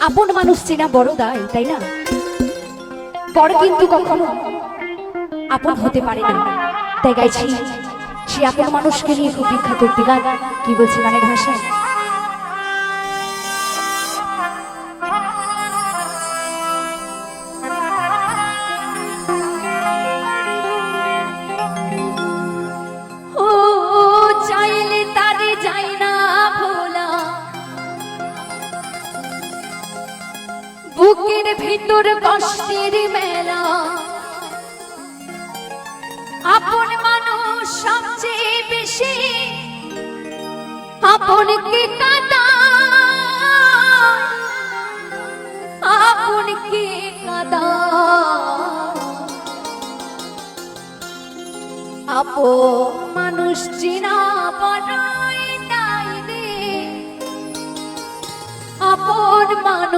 আপন মানুষ চেনা বড় দায়, তাই না? পর কিন্তু কখনো আপন হতে পারে না। তাই গাইছি সে আপন মানুষকে নিয়ে খুব বিখ্যাত একটি গান। কি বলছে গানের ভাষায়? ও চাইলে তারে যায় না ভোলা, বুকের ভিতর কষ্টের মেলা। আপন মানুষ সবচেয়ে বেশি আপনকে কাঁদায়, আপনকে কাঁদায়। আপন মানুষ চিনা বড়ই দায় রে, আপন মানুষ